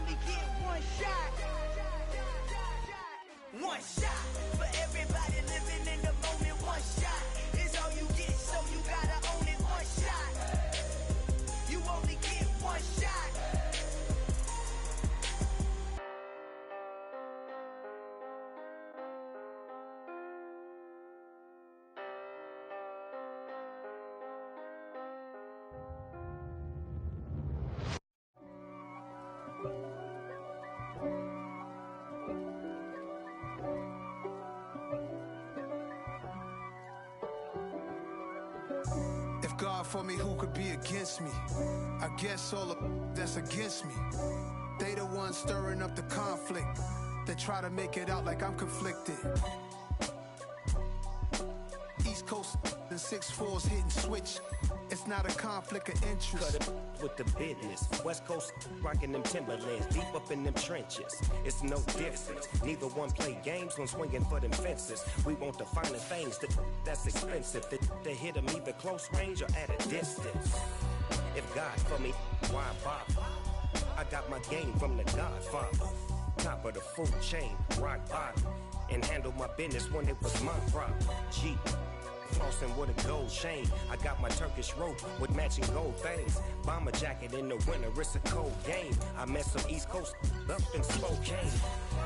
only get one shot. One shot for everybody living in the moment. One shot is all you get, so you gotta own it. One shot. You only get one shot. If God for me, who could be against me? I guess all of that's against me. They the ones stirring up the conflict. They try to make it out like I'm conflicted. East Coast and 6'4's hitting switch. It's not a conflict of interest. Cut it with the business. West Coast rocking them Timberlands, deep up in them trenches. It's no difference. Neither one play games when swinging for them fences. We want the finer things that's expensive. They hit them either close range or at a distance. If God for me, why bother? I got my game from the Godfather. Top of the food chain, rock bottom. And handle my business when it was my problem. G. Flossing with a gold chain. I got my Turkish rope with matching gold things. Bomber jacket in the winter, it's a cold game. I met some East Coast up in Spokane.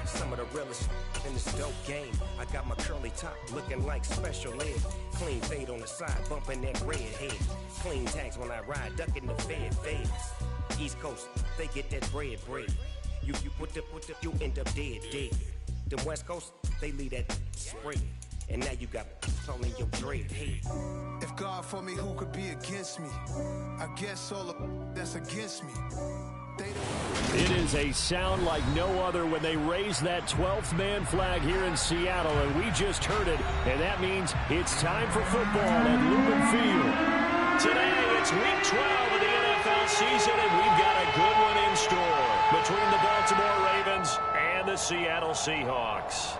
Some of the realest in this dope game. I got my curly top looking like special ed. Clean fade on the side, bumping that red head. Clean tags when I ride, ducking the feds. East Coast, they get that bread. You you end up dead. Them West Coast, they leave that spread. And now you got all in your dread head. If God for me, who could be against me? I guess all of that's against me. It is a sound like no other when they raise that 12th man flag here in Seattle, and we just heard it, and that means it's time for football at Lumen Field. Today, it's week 12 of the NFL season, and we've got a good one in store between the Baltimore Ravens and the Seattle Seahawks.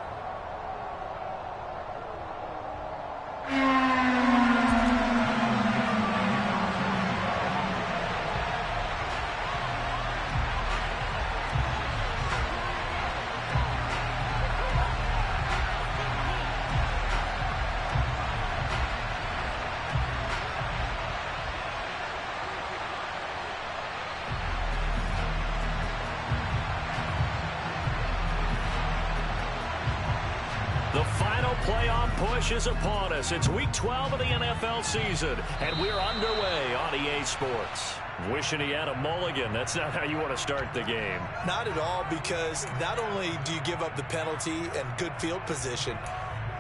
The final playoff push is upon us. It's week 12 of the NFL season, and we're underway on EA Sports. Wishing he had a mulligan. That's not how you want to start the game. Not at all, because not only do you give up the penalty and good field position,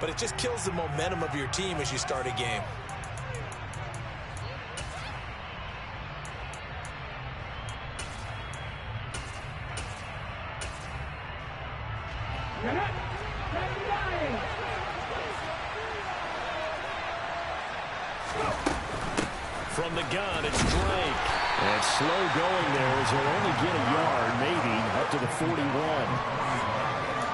but it just kills the momentum of your team as you start a game. From the gun, it's Drake. And slow going there as he'll only get a yard, maybe, up to the 41.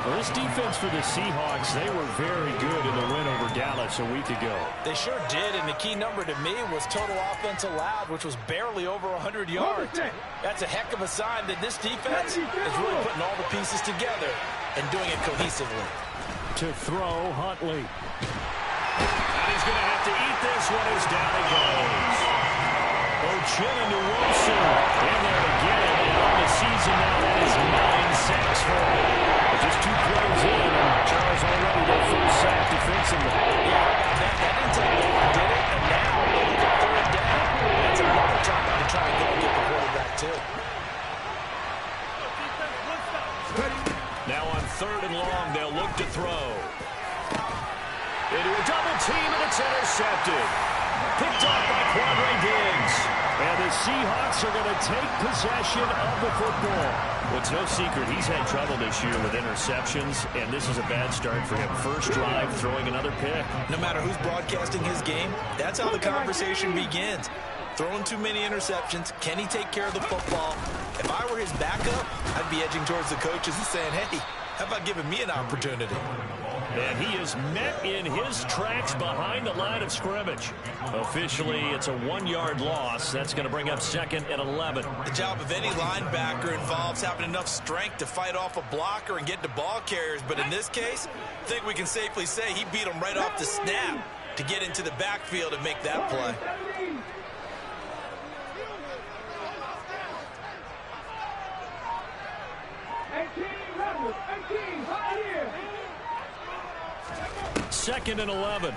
Well, this defense for the Seahawks, they were very good in the win over Dallas a week ago. They sure did, and the key number to me was total offense allowed, which was barely over 100 yards. That's a heck of a sign that this defense is really putting all the pieces together and doing it cohesively. To throw, Huntley. And he's going to have to eat this one as down he goes. Uchenna-Nwosu in there to get it. And on the season now, that is 9 sacks for him. Just 2 plays in, and Charles already their first sack defensively. Yeah, that didn't take long, did it? And now they look at third down. That's a long time to try and go and get the quarterback, too. Now on 3rd and long, they'll look to throw. Into a double team, and it's intercepted. Picked off by Quandre Diggs. And the Seahawks are going to take possession of the football. Well, it's no secret he's had trouble this year with interceptions, and this is a bad start for him. First drive, throwing another pick. No matter who's broadcasting his game, that's how the conversation begins. Throwing too many interceptions. Can he take care of the football? If I were his backup, I'd be edging towards the coaches and saying, hey, how about giving me an opportunity? And he is met in his tracks behind the line of scrimmage. Officially, it's a 1-yard loss. That's going to bring up 2nd and 11. The job of any linebacker involves having enough strength to fight off a blocker and get to ball carriers. But in this case, I think we can safely say he beat him right off the snap to get into the backfield and make that play. Second and 11.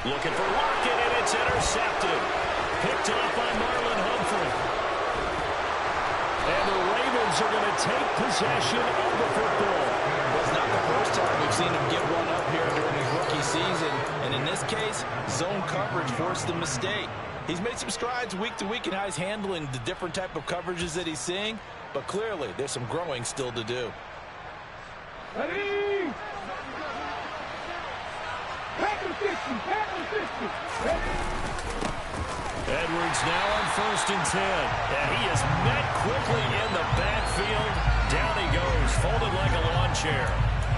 Looking for Lockett, and it's intercepted. Picked off by Marlon Humphrey. And the Ravens are going to take possession of the football. Well, it's not the first time we've seen him give one up here during his rookie season. And in this case, zone coverage forced the mistake. He's made some strides week to week in how he's handling the different type of coverages that he's seeing. But clearly, there's some growing still to do. Ready? Edwards now on 1st and 10. And he is met quickly in the backfield. Down he goes, folded like a lawn chair.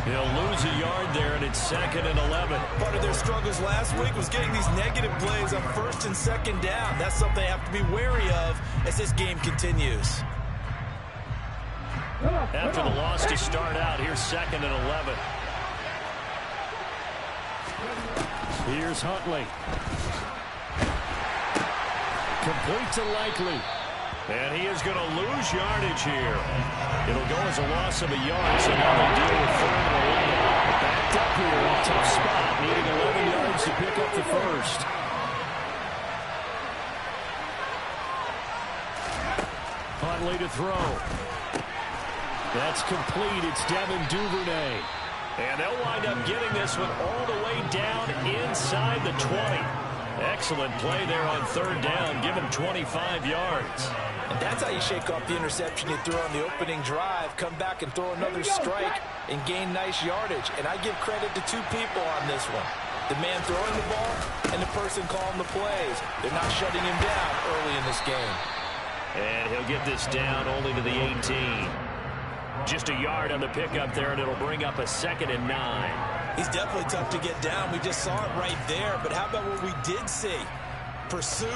He'll lose a yard there, and it's 2nd and 11. Part of their struggles last week was getting these negative plays on 1st and 2nd down. That's something they have to be wary of as this game continues. After the loss to start out, here's 2nd and 11. Here's Huntley. Complete to Likely. And he is going to lose yardage here. It'll go as a loss of a yard, so now they deal with 3rd and 11. Backed up here, tough spot, needing 11 yards to pick up the first. Huntley to throw. That's complete. It's Devin Duvernay. And they'll wind up getting this one all the way down inside the 20. Excellent play there on 3rd down. Give him 25 yards. And that's how you shake off the interception you threw on the opening drive. Come back and throw another strike and gain nice yardage. And I give credit to 2 people on this one. The man throwing the ball and the person calling the plays. They're not shutting him down early in this game. And he'll get this down only to the 18. Just a yard on the pickup there, and it'll bring up a 2nd and 9. He's definitely tough to get down. We just saw it right there. But how about what we did see? Pursuit,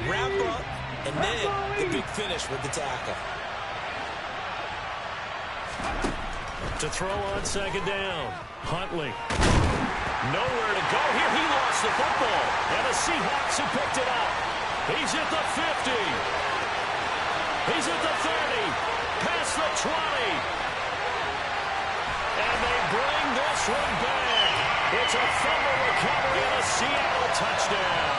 wrap up, and then the big finish with the tackle. To throw on 2nd down. Huntley. Nowhere to go here. He lost the football. And the Seahawks have picked it up. He's at the 50. He's at the 30. Past the 20. And they bring this one back. It's a fumble recovery and a Seattle touchdown.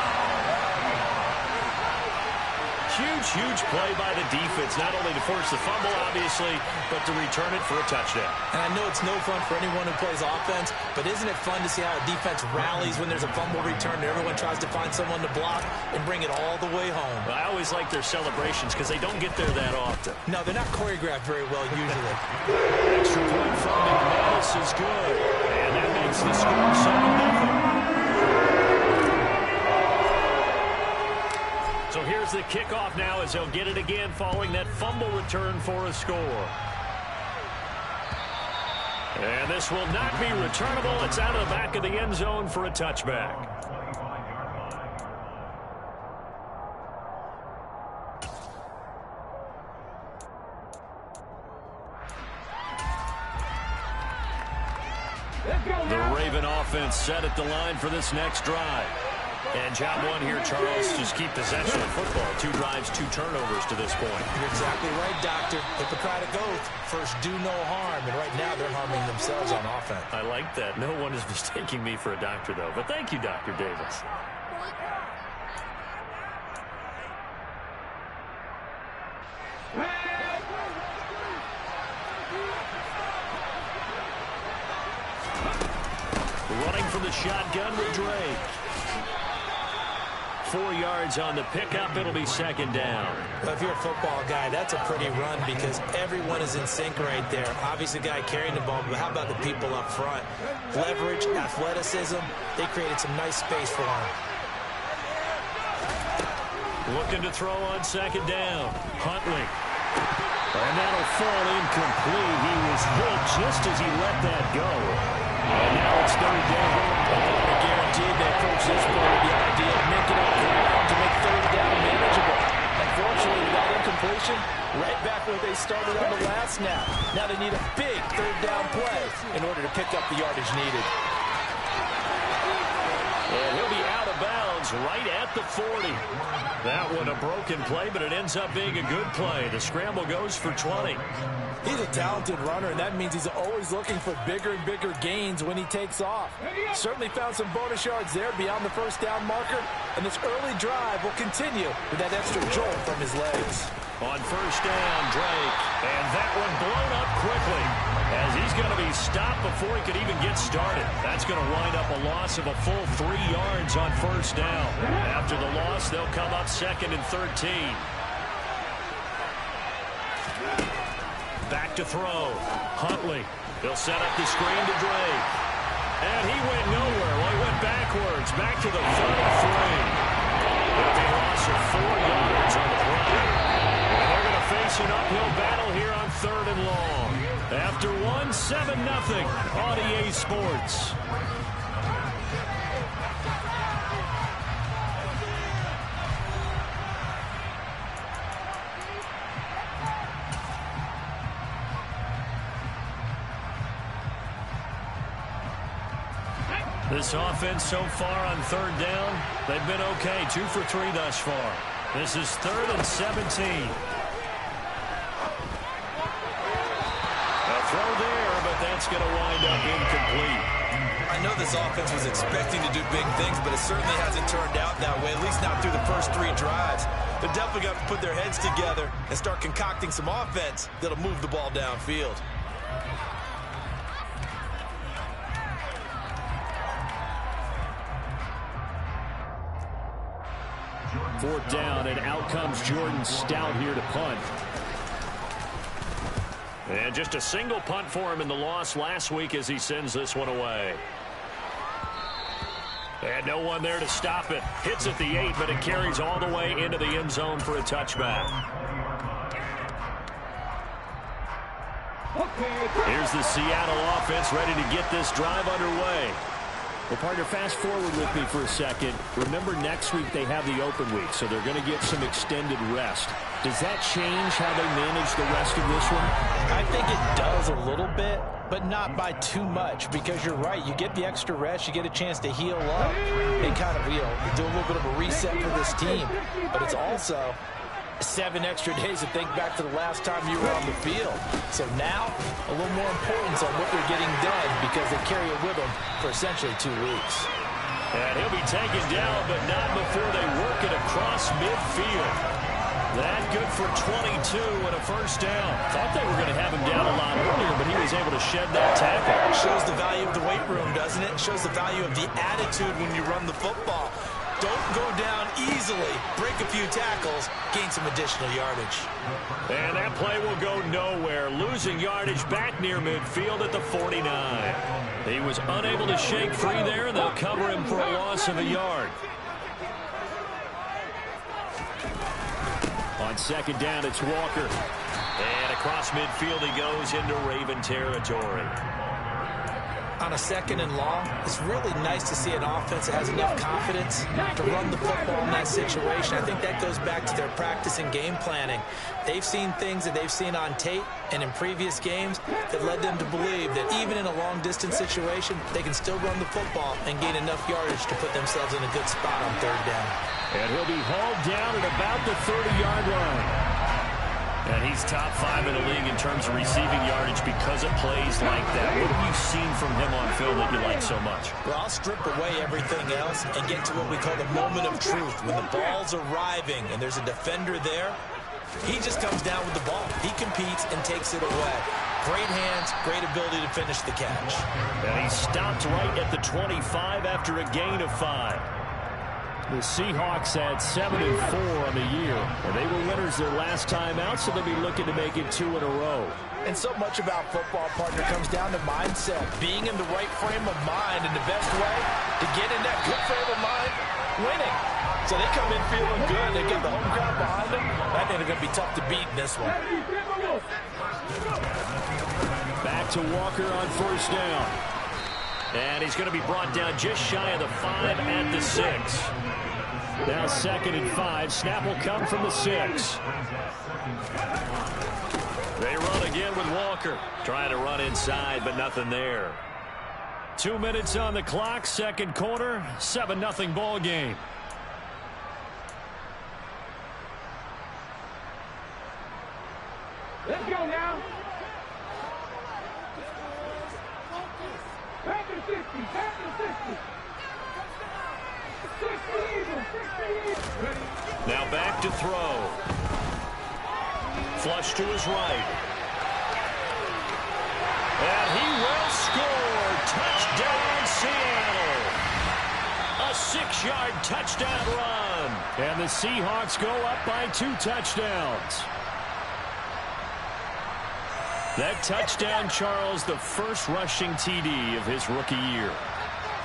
Huge play by the defense, not only to force the fumble, obviously, but to return it for a touchdown. And I know it's no fun for anyone who plays offense, but isn't it fun to see how a defense rallies when there's a fumble return and everyone tries to find someone to block and bring it all the way home? Well, I always like their celebrations because they don't get there that often. No, they're not choreographed very well usually. Extra point from McManus is good, and that makes the score 7-0. So here's the kickoff now as they'll get it again following that fumble return for a score. And this will not be returnable. It's out of the back of the end zone for a touchback. The Raven offense set at the line for this next drive. And job one here, Charles, just keep possession of football. 2 drives, 2 turnovers to this point. You're exactly right, Doctor. Hippocratic oath. First, do no harm. And right now, they're harming themselves on offense. I like that. No one is mistaking me for a doctor, though. But thank you, Dr. Davis. Running from the shotgun with Drake. 4 yards on the pickup. It'll be 2nd down. Well, if you're a football guy, that's a pretty run because everyone is in sync right there. Obviously, the guy carrying the ball, but how about the people up front? Leverage, athleticism, they created some nice space for him. Looking to throw on 2nd down. Huntley. And that'll fall incomplete. He was hit just as he let that go. And now it's third down. I guaranteed they approach this play with the idea of making up ground to make third down manageable. Unfortunately, without incompletion, right back where they started on the last snap. Now they need a big third down play in order to pick up the yardage needed. And he'll be out of bounds right at the 40. That one a broken play, but it ends up being a good play. The scramble goes for 20. He's a talented runner, and that means he's always looking for bigger and bigger gains when he takes off. Certainly found some bonus yards there beyond the first down marker, and this early drive will continue with that extra jolt from his legs. On first down, Drake, and that one blown up quickly as he's going to be stopped before he could even get started. That's going to wind up a loss of a full 3 yards on first down. After the loss, they'll come up 2nd and 13. Back to throw. Huntley. He'll set up the screen to Drake. And he went nowhere. Well, he went backwards. Back to the 33. It'll be a loss of 4 yards on the play. And they're going to face an uphill battle here on 3rd and long. After 7-0 on EA Sports. This offense so far on 3rd down, they've been okay. 2 for 3 thus far. This is 3rd and 17. A throw there, but that's going to wind up incomplete. I know this offense was expecting to do big things, but it certainly hasn't turned out that way, at least not through the first 3 drives. They're definitely going to put their heads together and start concocting some offense that'll move the ball downfield. 4th down, and out comes Jordan Stout here to punt. And just a single punt for him in the loss last week as he sends this one away. And no one there to stop it. Hits at the 8, but it carries all the way into the end zone for a touchback. Here's the Seattle offense ready to get this drive underway. Well, partner, fast forward with me for a second. Remember, next week they have the open week, so they're going to get some extended rest. Does that change how they manage the rest of this one? I think it does a little bit, but not by too much, because you're right. You get the extra rest. You get a chance to heal up and kind of, do a little bit of a reset for this team. But it's also 7 extra days to think back to the last time you were on the field. So now, a little more importance on what they're getting done because they carry it with them for essentially 2 weeks. And he'll be taken down, but not before they work it across midfield. That good for 22 and a first down. Thought they were going to have him down a lot earlier, but he was able to shed that tackle. Shows the value of the weight room, doesn't it? Shows the value of the attitude when you run the football. Don't go down easily. Break a few tackles. Gain some additional yardage. And that play will go nowhere. Losing yardage back near midfield at the 49. He was unable to shake free there, and they'll cover him for a loss of a yard. On 2nd down, it's Walker. And across midfield he goes into Raven territory. On a 2nd and long, it's really nice to see an offense that has enough confidence to run the football in that situation. I think that goes back to their practice and game planning. They've seen things that they've seen on tape and in previous games that led them to believe that even in a long-distance situation, they can still run the football and gain enough yardage to put themselves in a good spot on 3rd down. And he'll be hauled down at about the 30-yard line. And he's top 5 in the league in terms of receiving yardage because of plays like that. What have you seen from him on film that you like so much? Well, I'll strip away everything else and get to what we call the moment of truth. When the ball's arriving and there's a defender there, he just comes down with the ball. He competes and takes it away. Great hands, great ability to finish the catch. And he stopped right at the 25 after a gain of 5. The Seahawks had 7-4 on the year, and they were winners their last time out, so they'll be looking to make it 2 in a row. And so much about football, partner, comes down to mindset. Being in the right frame of mind, and the best way to get in that good frame of mind, winning. So they come in feeling good. They get the home crowd behind them. I think they're going to be tough to beat in this one. Back to Walker on first down. And he's going to be brought down just shy of the 5 at the 6. Now 2nd and 5. Snap will come from the 6. They run again with Walker. Trying to run inside, but nothing there. 2 minutes on the clock, second quarter, 7-0 ball game. Let's go now. Back to 60, back to 60. 60 Eagles, 60 Eagles. Now back to throw. Flush to his right. And he will score. Touchdown, Seattle. A 6-yard touchdown run. And the Seahawks go up by 2 touchdowns. That touchdown, Charles, the first rushing TD of his rookie year.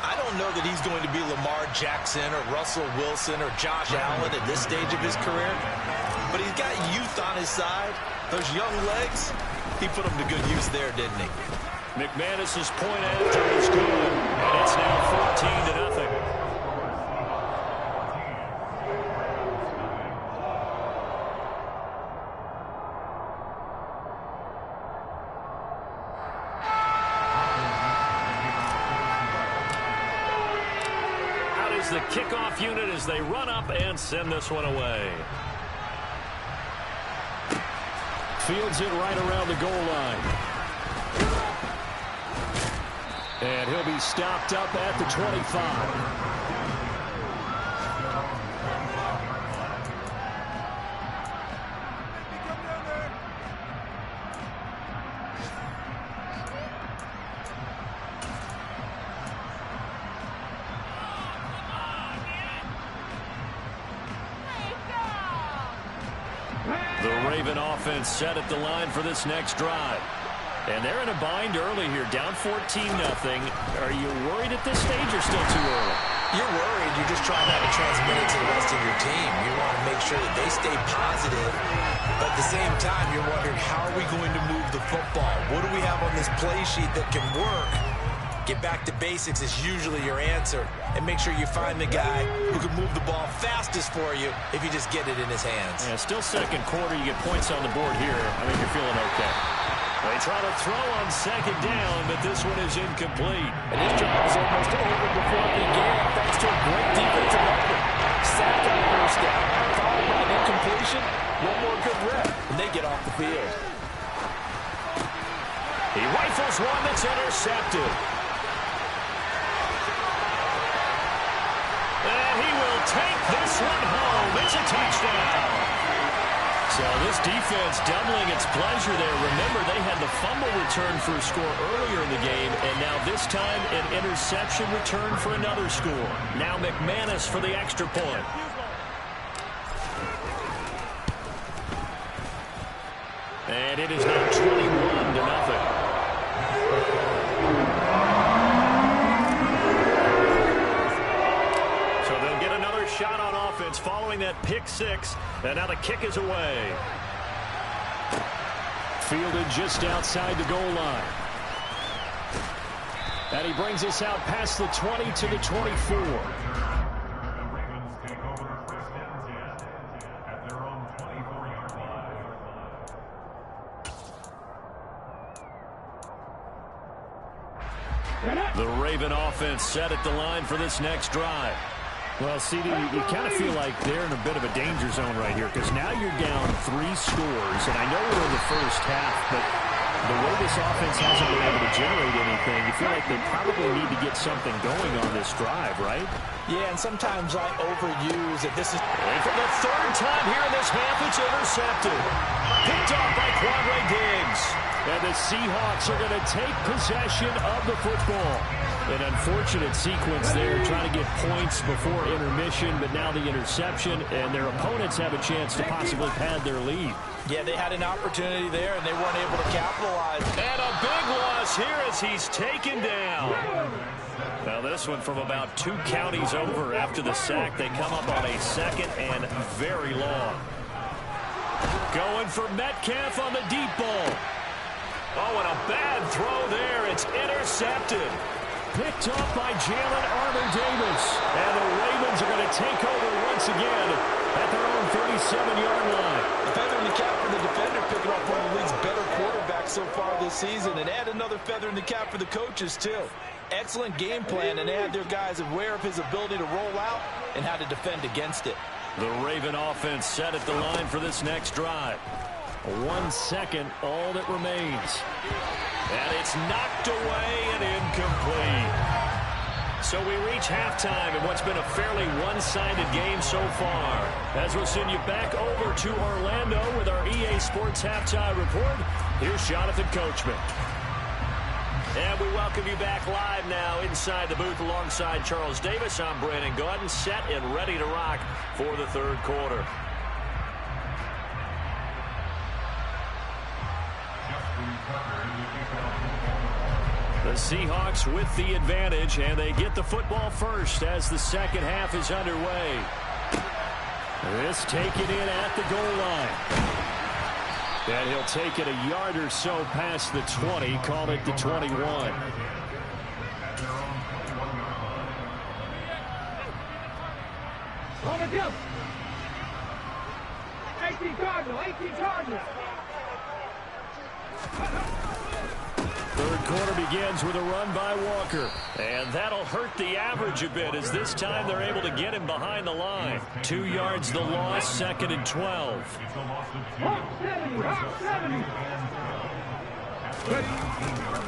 I don't know that he's going to be Lamar Jackson or Russell Wilson or Josh Allen at this stage of his career, but he's got youth on his side. Those young legs, he put them to good use there, didn't he? McManus's point after is good, and it's now 14-0. The kickoff unit as they run up and send this one away. Fields it right around the goal line. And he'll be stopped up at the 25. Offense set at the line for this next drive. And they're in a bind early here, down 14-0. Are you worried at this stage or still too early? You're worried. You're just trying not to transmit it to the rest of your team. You want to make sure that they stay positive. But at the same time, you're wondering, how are we going to move the football? What do we have on this play sheet that can work? Get back to basics is usually your answer. And make sure you find the guy who can move the ball fastest for you if you just get it in his hands. Yeah, still second quarter. You get points on the board here. I think you're feeling okay. They try to throw on second down, but this one is incomplete. And his job was almost over before it began, thanks to a great defensive effort. Sack on first down, followed by an incompletion. One more good rep, and they get off the field. He rifles one that's intercepted. And he will take this one home. It's a touchdown. So this defense doubling its pleasure there. Remember, they had the fumble return for a score earlier in the game, and now this time an interception return for another score. Now McManus for the extra point. And it is now 21-0. Shot on offense following that pick six, and now the kick is away. Fielded just outside the goal line. And he brings us out past the 20 to the 24. The Raven offense set at the line for this next drive. Well, CD, you kind of feel like they're in a bit of a danger zone right here because now you're down 3 scores, and I know we're in the first half, but the way this offense hasn't been able to generate anything, you feel like they probably need to get something going on this drive, right? Yeah, and sometimes I overuse it. This is for the third time here in this half, it's intercepted. Picked off by Quandre Diggs. And the Seahawks are going to take possession of the football. An unfortunate sequence there, trying to get points before intermission, but now the interception, and their opponents have a chance to possibly pad their lead. Yeah, they had an opportunity there, and they weren't able to capitalize. And a big loss here as he's taken down. Now this one from about 2 counties over after the sack. They come up on a 2nd and very long. Going for Metcalf on the deep ball. Oh, and a bad throw there. It's intercepted. Picked off by Jalen Armour-Davis. And the Ravens are going to take over once again at their own 37-yard line. A feather in the cap for the defender, picking up one of the league's better quarterbacks so far this season. And add another feather in the cap for the coaches, too. Excellent game plan, and they had their guys aware of his ability to roll out and how to defend against it. The Raven offense set at the line for this next drive. 1 second, all that remains. And it's knocked away and incomplete. So we reach halftime in what's been a fairly one-sided game so far. As we'll send you back over to Orlando with our EA Sports Halftime Report, here's Jonathan Coachman. And we welcome you back live now inside the booth alongside Charles Davis. I'm Brandon Gaudin, set and ready to rock for the third quarter. The Seahawks with the advantage, and they get the football first as the second half is underway. This taken in at the goal line. And he'll take it a yard or so past the 20, call it the 21. On the jump. 18 Cardinal, 18 Cardinal. Third quarter begins with a run by Walker. And that'll hurt the average a bit as this time they're able to get him behind the line. 2 yards the loss, 2nd and 12.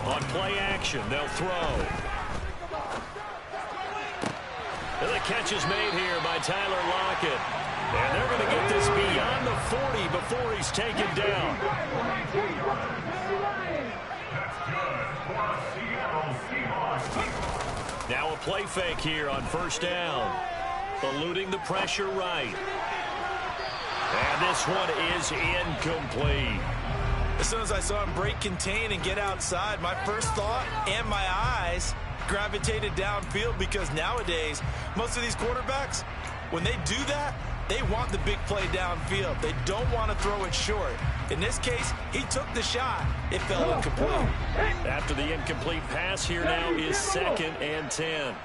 On play action, they'll throw. And the catch is made here by Tyler Lockett. And they're going to get this beyond the 40 before he's taken down. Now a play fake here on first down. Eluding the pressure right. And this one is incomplete. As soon as I saw him break contain and get outside, my first thought and my eyes gravitated downfield, because nowadays, most of these quarterbacks, when they do that, they want the big play downfield. They don't want to throw it short. In this case, he took the shot. It fell incomplete. After the incomplete pass, here now is 2nd and 10.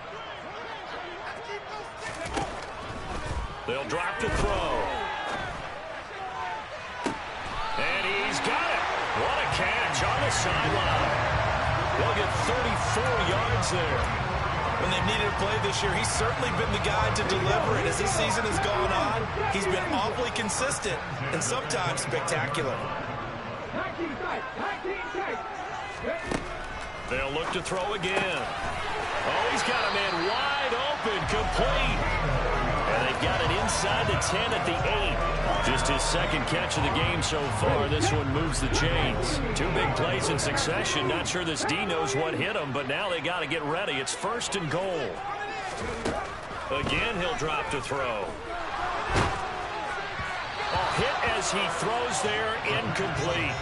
They'll drop to throw. And he's got it. What a catch on the sideline. They'll get 34 yards there. When they've needed a play this year, he's certainly been the guy to deliver it. As this season has gone on, he's been awfully consistent and sometimes spectacular. They'll look to throw again. Oh, he's got a man wide open, complete. And they've got it inside the 10 at the 8. Just his 2nd catch of the game so far. This one moves the chains. 2 big plays in succession. Not sure this D knows what hit him, but now they got to get ready. It's 1st and goal. Again, he'll drop to throw. A hit as he throws there, incomplete.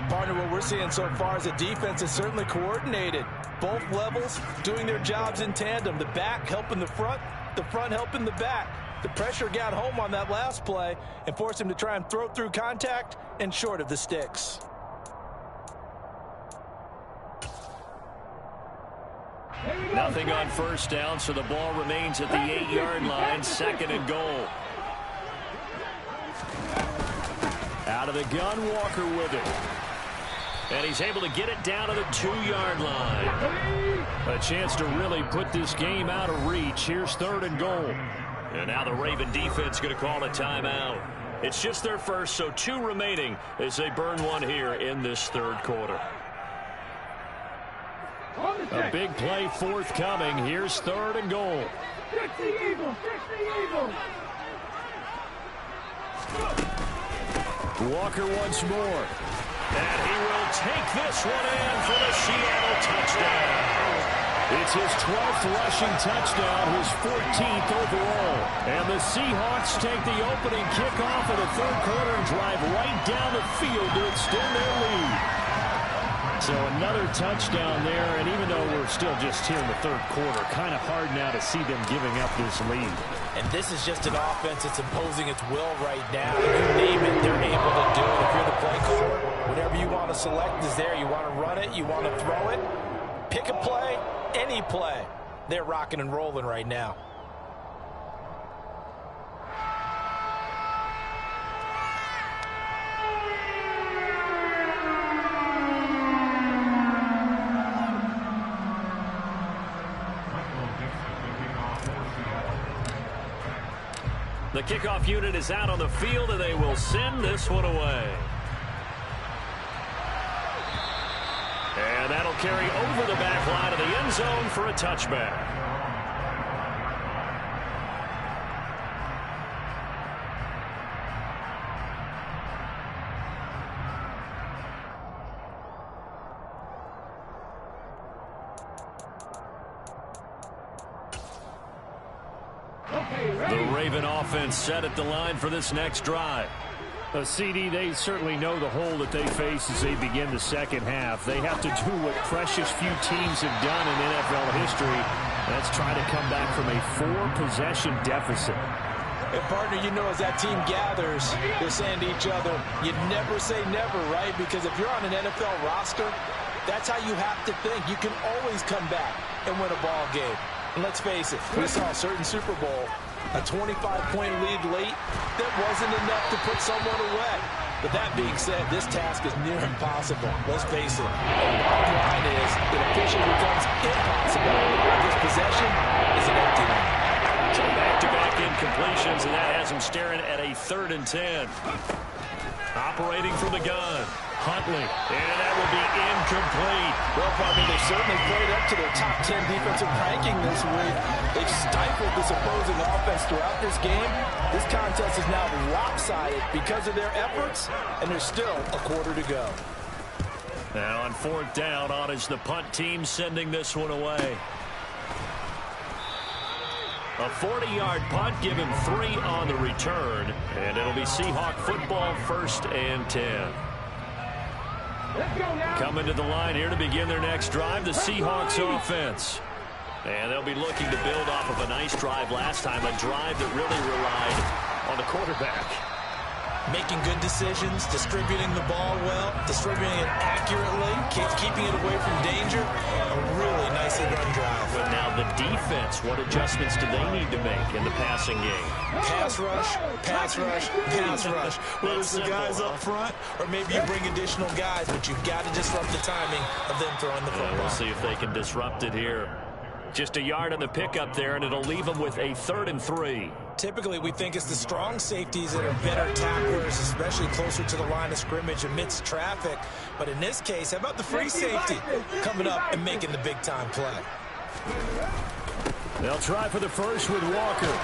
Partner, what we're seeing so far is the defense is certainly coordinated. Both levels doing their jobs in tandem. The back helping the front helping the back. The pressure got home on that last play and forced him to try and throw through contact and short of the sticks. Nothing on first down, so the ball remains at the 8-yard line, 2nd and goal. Out of the gun, Walker with it. And he's able to get it down to the 2-yard line. A chance to really put this game out of reach. Here's 3rd and goal. And now the Raven defense going to call a timeout. It's just their first, so 2 remaining as they burn one here in this third quarter. A big play forthcoming. Here's 3rd and goal. Walker once more. And he will take this one in for the Seattle touchdown. It's his 12th rushing touchdown, his 14th overall. And the Seahawks take the opening kickoff of the third quarter and drive right down the field to extend their lead. So another touchdown there, and even though we're still just here in the third quarter, kind of hard now to see them giving up this lead. And this is just an offense that's imposing its will right now. You name it, they're able to do it. If you're the play caller, whatever you want to select is there. You want to run it, you want to throw it, pick a play, any play. They're rocking and rolling right now. The kickoff unit is out on the field, and they will send this one away. And that'll carry over the back line of the end zone for a touchback. The Raven offense set at the line for this next drive. CD, they certainly know the hole that they face as they begin the second half. They have to do what precious few teams have done in NFL history. That's try to come back from a 4-possession deficit. And partner, you know, as that team gathers, they're saying to each other, you never say never, right? Because if you're on an NFL roster, that's how you have to think. You can always come back and win a ball game. And let's face it, we saw a certain Super Bowl, a 25-point lead late, that wasn't enough to put someone away. But that being said, this task is near impossible. Let's face it. The bottom line is it officially becomes impossible. This possession is an empty one. So back-to-back incompletions, and that has them staring at a 3rd and 10. Operating from the gun. Huntley, and that will be incomplete. Well, partner, they've certainly played up to their top 10 defensive ranking this week. They've stifled this opposing offense throughout this game. This contest is now lopsided because of their efforts, and there's still a quarter to go. Now on 4th down, on is the punt team sending this one away. A 40-yard punt, give him 3 on the return, and it'll be Seahawk football, 1st and 10. Coming to the line here to begin their next drive, the Seahawks offense. And they'll be looking to build off of a nice drive last time, a drive that really relied on the quarterback. Making good decisions, distributing the ball well, distributing it accurately, keeping it away from danger. A really nicely run drive. But now the defense, what adjustments do they need to make in the passing game? Pass rush, pass rush, pass rush. Whether it's the guys up front or maybe you bring additional guys, but you've got to disrupt the timing of them throwing the football. We'll see if they can disrupt it here. Just a yard on the pickup there, and it'll leave them with a 3rd and 3. Typically, we think it's the strong safeties that are better tacklers, especially closer to the line of scrimmage amidst traffic. But in this case, how about the free safety coming up and making the big-time play? They'll try for the first with Walker.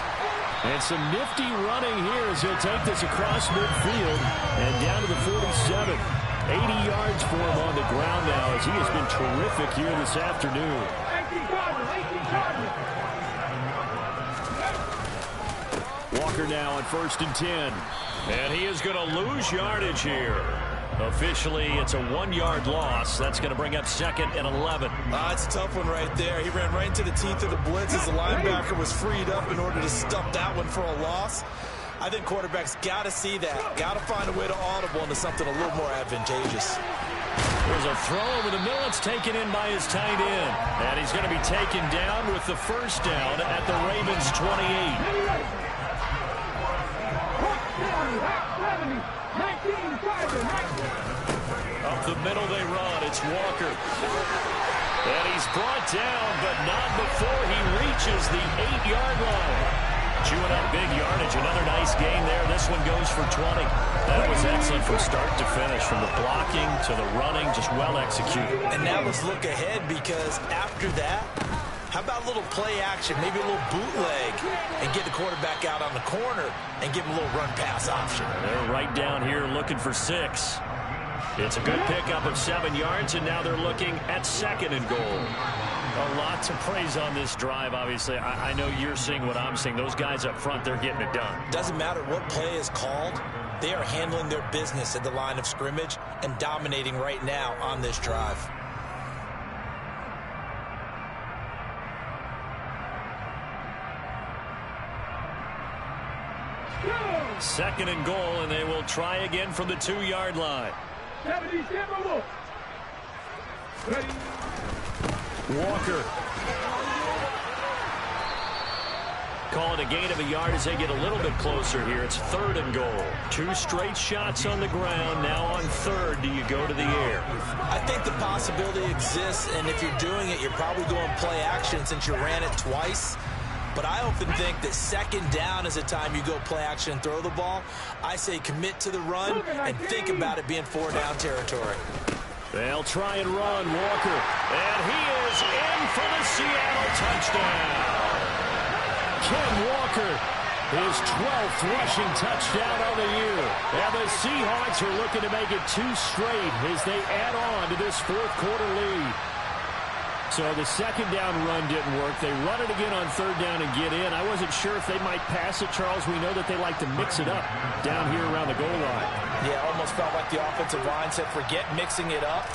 And some nifty running here as he'll take this across midfield and down to the 47. 80 yards for him on the ground now as he has been terrific here this afternoon. Walker now on 1st and 10. And he is going to lose yardage here. Officially, it's a 1-yard loss. That's going to bring up 2nd and 11. It's a tough one right there. He ran right into the teeth of the blitz as the linebacker was freed up in order to stuff that one for a loss. I think quarterbacks got to see that. Got to find a way to audible into something a little more advantageous. There's a throw over the middle. It's taken in by his tight end. And he's going to be taken down with the 1st down at the Ravens' 28. Up the middle they run. It's Walker. And he's brought down, but not before he reaches the 8-yard line. Chewing up big yardage. Another nice gain there. This one goes for 20. That was excellent from start to finish. From the blocking to the running, just well executed. And now let's look ahead, because after that, how about a little play action, maybe a little bootleg, and get the quarterback out on the corner and give him a little run-pass option. They're right down here looking for 6. It's a good pickup of 7 yards, and now they're looking at 2nd and goal. A lot to praise on this drive, obviously. I know you're seeing what I'm seeing. Those guys up front, they're getting it done. Doesn't matter what play is called. They are handling their business at the line of scrimmage and dominating right now on this drive. Second and goal, and they will try again from the 2-yard line. Walker. Calling a gain of a yard as they get a little bit closer here. It's third and goal. 2 straight shots on the ground. Now on third, do you go to the air? I think the possibility exists, and if you're doing it, you're probably going play action since you ran it twice. But I often think that second down is the time you go play action and throw the ball. I say commit to the run and think about it being 4-down territory. They'll try and run, Walker. And he is in for the Seattle touchdown. Ken Walker, his 12th rushing touchdown of the year. And the Seahawks are looking to make it 2 straight as they add on to this fourth-quarter lead. So the second down run didn't work. They run it again on third down and get in. I wasn't sure if they might pass it, Charles. We know that they like to mix it up down here around the goal line. Yeah, almost felt like the offensive line said, forget mixing it up.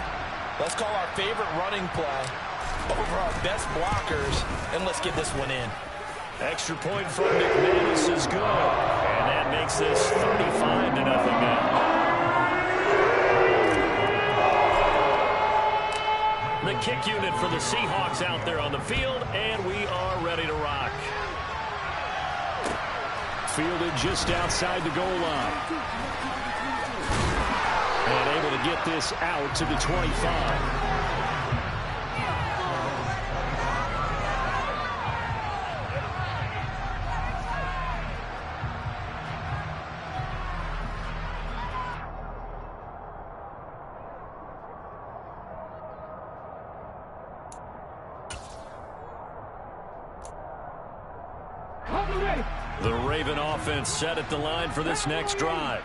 Let's call our favorite running play over our best blockers, and let's get this one in. Extra point from McManus is good. And that makes this 35-0 now. The kick unit for the Seahawks out there on the field, and we are ready to rock. Fielded just outside the goal line. And able to get this out to the 25. The Raven offense set at the line for this next drive.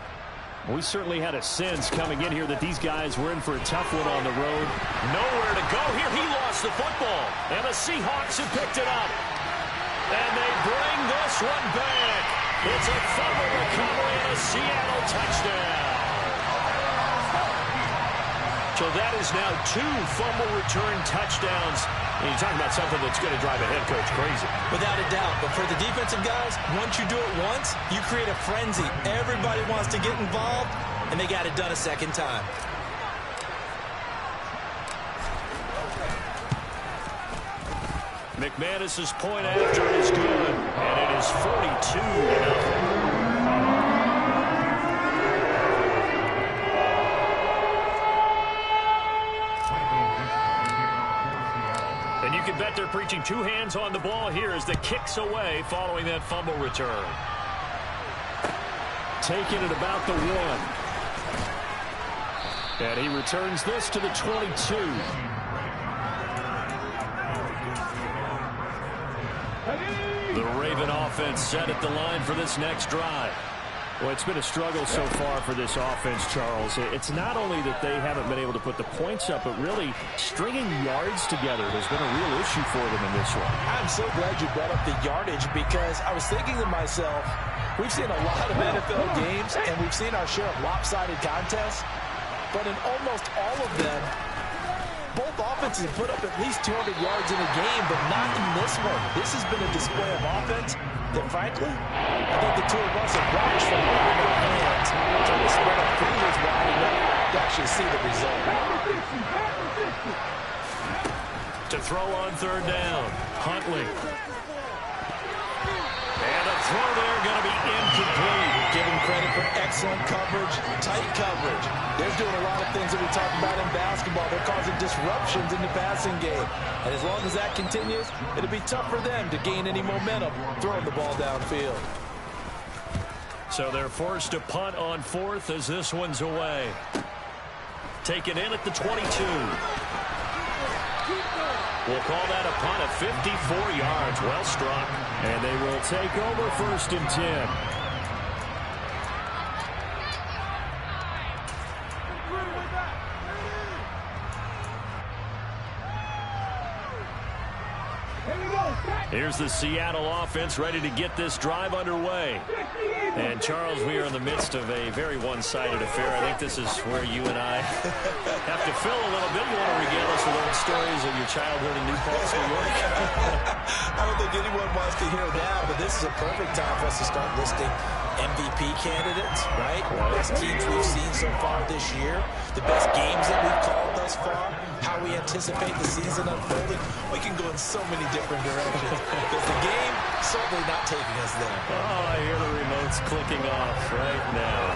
We certainly had a sense coming in here that these guys were in for a tough one on the road. Nowhere to go here. He lost the football. And the Seahawks have picked it up. And they bring this one back. It's a fumble recovery and a Seattle touchdown. So that is now 2 fumble return touchdowns. And you're talking about something that's going to drive a head coach crazy. Without a doubt. But for the defensive guys, once you do it once, you create a frenzy. Everybody wants to get involved, and they got it done a second time. McManus's point after is good, and it is 42-0. You can bet they're preaching 2 hands on the ball here as the kick's away following that fumble return. Taking it about the 1. And he returns this to the 22. The Raven offense set at the line for this next drive. Well, it's been a struggle so far for this offense, Charles. It's not only that they haven't been able to put the points up, but really stringing yards together has been a real issue for them in this one. I'm so glad you brought up the yardage because I was thinking to myself, we've seen a lot of NFL games and we've seen our share of lopsided contests, but in almost all of them, both offenses have put up at least 200 yards in a game, but not in this one. This has been a display of offense that, frankly, I think the two of us have watched from our hands, trying to spread our fingers wide enough to actually see the result. To throw on third down, Huntley. And a throw there going to be incomplete. Give him credit for excellent coverage, tight coverage. They're doing a lot of things that we talk about in basketball. They're causing disruptions in the passing game. And as long as that continues, it'll be tough for them to gain any momentum throwing the ball downfield. So they're forced to punt on 4th as this one's away. Taken in at the 22. We'll call that a punt of 54 yards. Well struck. And they will take over 1st and 10. Here we go. Here's the Seattle offense ready to get this drive underway. And, Charles, we are in the midst of a very one-sided affair. I think this is where you and I have to fill a little bit. You want to regale us with old stories of your childhood in New Paltz, New York? I don't think anyone wants to hear that, but this is a perfect time for us to start listing MVP candidates, right? Best teams we've seen so far this year, the best games that we've called thus far, how we anticipate the season unfolding. We can go in so many different directions because the game certainly not taking us there. Oh, I hear the remotes clicking off right now.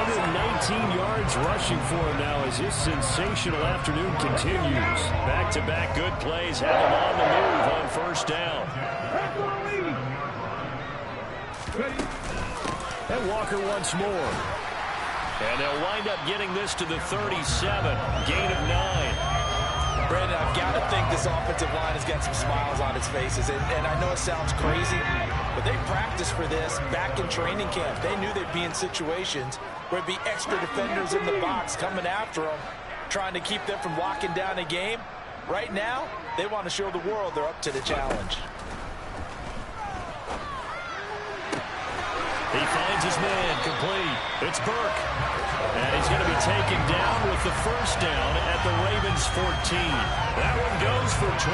119 yards rushing for him now as his sensational afternoon continues. Back-to-back good plays have him on the move on first down. And Walker once more. And they'll wind up getting this to the 37. Gain of 9. Brandon, I've got to think this offensive line has got some smiles on its faces. And I know it sounds crazy, but they practiced for this back in training camp. They knew they'd be in situations where it'd be extra defenders in the box coming after them, trying to keep them from locking down a game. Right now, they want to show the world they're up to the challenge. He finds his man complete. It's Burke. And he's going to be taken down with the first down at the Ravens' 14. That one goes for 24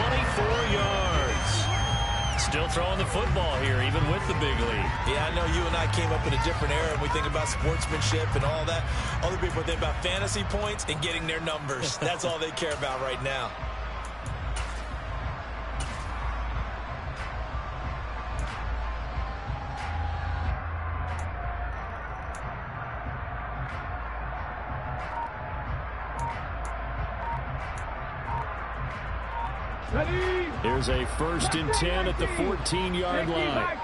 yards. Still throwing the football here, even with the big lead. Yeah, I know you and I came up in a different era, and we think about sportsmanship and all that. Other people think about fantasy points and getting their numbers. That's all they care about right now. Here's a 1st and 10 at the 14-yard line.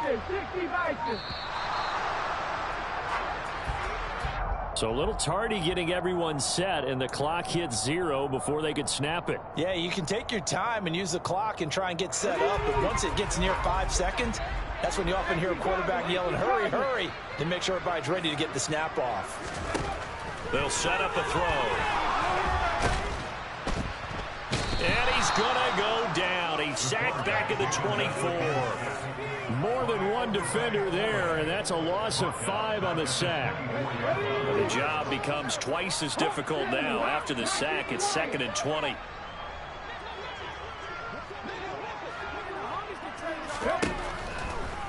So a little tardy getting everyone set, and the clock hits 0 before they could snap it. Yeah, you can take your time and use the clock and try and get set up, but once it gets near 5 seconds, that's when you often hear a quarterback yelling, hurry, hurry, to make sure everybody's ready to get the snap off. They'll set up a throw. And he's going to go down. He's sacked back at the 24. More than one defender there, and that's a loss of 5 on the sack. The job becomes twice as difficult now. After the sack, it's 2nd and 20.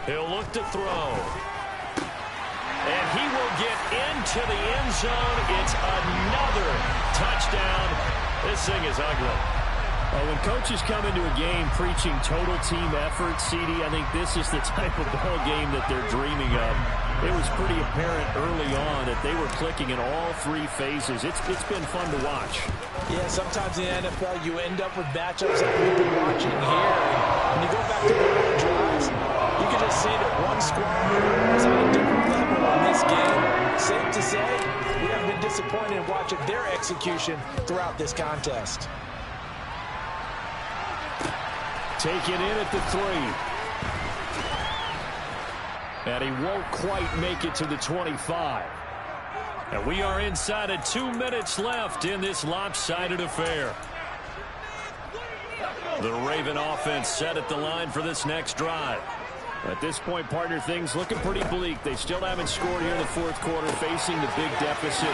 He'll look to throw. And he will get into the end zone. It's another touchdown. This thing is ugly. When coaches come into a game preaching total team effort, CD, I think this is the type of ball game that they're dreaming of. It was pretty apparent early on that they were clicking in all 3 phases. It's been fun to watch. Yeah, sometimes in the NFL you end up with matchups like we've been watching here. When you go back to the early drives, you can just see that one squad is on a different level in this game. Safe to say, we haven't been disappointed in watching their execution throughout this contest. Taken in at the 3. And he won't quite make it to the 25. And we are inside of 2 minutes left in this lopsided affair. The Raven offense set at the line for this next drive. At this point, partner, things looking pretty bleak. They still haven't scored here in the 4th quarter, facing the big deficit.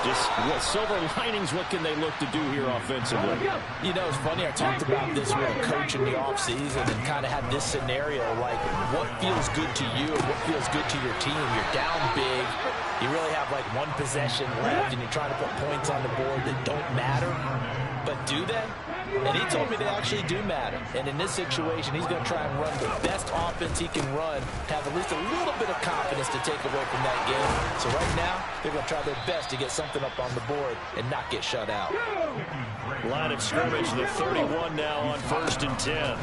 Just what silver linings, what can they look to do here offensively? You know, it's funny, I talked about this with a coach in the offseason and kind of had this scenario, like what feels good to you and what feels good to your team. You're down big. You really have like 1 possession left, and you're trying to put points on the board that don't matter. But do they? And he told me they actually do matter. And in this situation, he's going to try and run the best offense he can run to have at least a little bit of confidence to take away from that game. So right now, they're going to try their best to get something up on the board and not get shut out. Line of scrimmage, the 31 now on 1st and 10.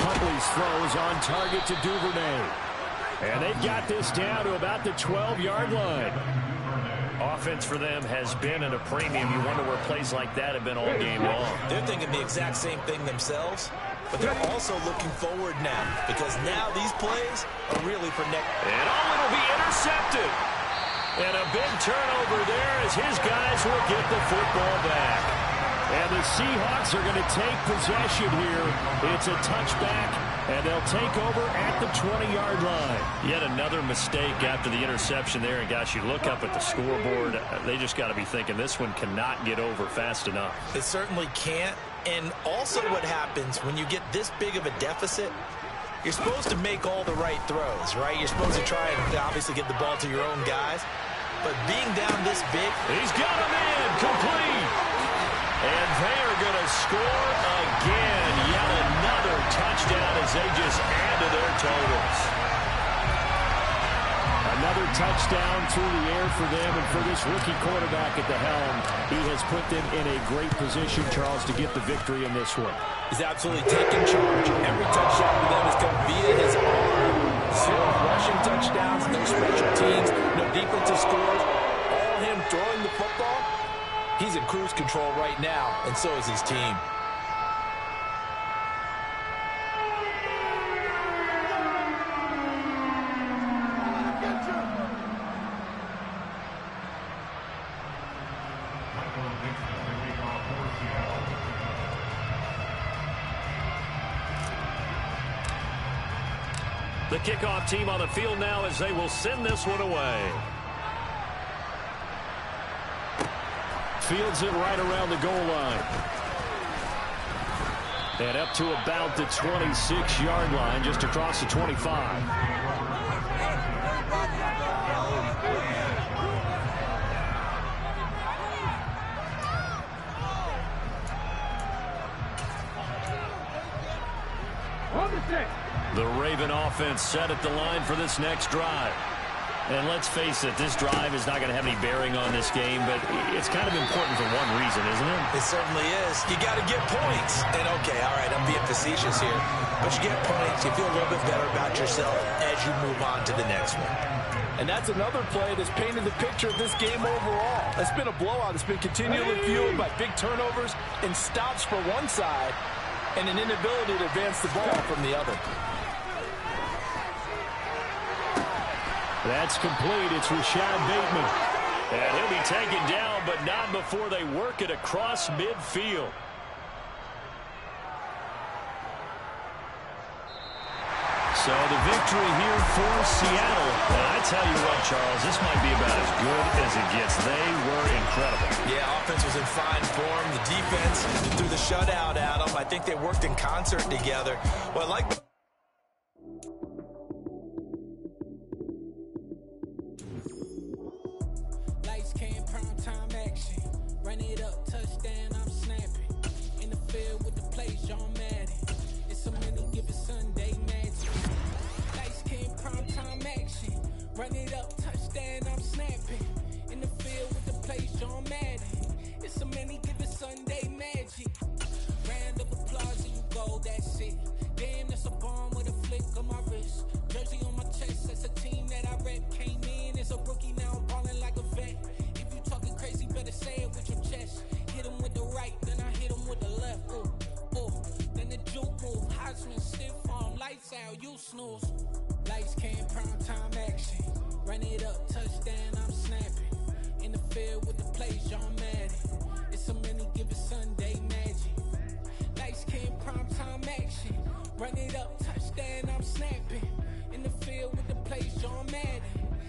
Huntley's throw is on target to Duvernay. And they've got this down to about the 12-yard line. Offense for them has been at a premium. You wonder where plays like that have been all game long. They're thinking the exact same thing themselves, but they're also looking forward now because now these plays are really for next. And it'll be intercepted. And a big turnover there as his guys will get the football back. And the Seahawks are going to take possession here. It's a touchback, and they'll take over at the 20-yard line. Yet another mistake after the interception there. And, gosh, you look up at the scoreboard, they just got to be thinking this one cannot get over fast enough. It certainly can't. And also what happens when you get this big of a deficit, you're supposed to make all the right throws, right? You're supposed to try and obviously get the ball to your own guys. But being down this big, he's got him in, complete. And they are going to score again. Yet another touchdown as they just add to their totals. Another touchdown through the air for them, and for this rookie quarterback at the helm, he has put them in a great position, Charles, to get the victory in this one. He's absolutely taken charge. Every touchdown for them has come via his arm. 0 rushing touchdowns, no special teams, no defensive scores. All him throwing the football. He's in cruise control right now, and so is his team. The kickoff team on the field now as they will send this one away. Fields it right around the goal line. And up to about the 26-yard line, just across the 25. The Raven offense set at the line for this next drive. And let's face it, this drive is not going to have any bearing on this game, but it's kind of important for one reason, isn't it? It certainly is. You got to get points. And, okay, all right, I'm being facetious here. But you get points, you feel a little bit better about yourself as you move on to the next one. And that's another play that's painted the picture of this game overall. It's been a blowout. It's been continually fueled by big turnovers and stops for one side and an inability to advance the ball from the other. That's complete. It's Rashad Bateman. And he'll be taken down, but not before they work it across midfield. So the victory here for Seattle. And I tell you what, Charles, this might be about as good as it gets. They were incredible. Yeah, offense was in fine form. The defense threw the shutout at them. I think they worked in concert together. Well, I like... Lights came, prime time action. Run it up, touchdown, I'm snapping. In the field with the plays, John Madden. It's a many given Sunday magic. Lights came, prime time action. Run it up, touchdown, I'm snapping. In the field with the plays, John Madden. It's a many given Sunday magic. Round of applause and you go, that's it. Damn, that's a bomb with a flick on my wrist. Jersey on my chest, that's a team that I rep. Came in as a rookie, now I'm balling like a vet. If you talking crazy, better say it with your chest. Hit him with the right, then I hit him with the left. Ooh, ooh. Then the juke move, Heisman, stiff arm, lights out, you snooze. Lights came, prime time action. Run it up, touchdown, I'm snapping. In the field with the plays, John Madden. It's a many given Sunday magic. Lights came, prime time action. Run it up,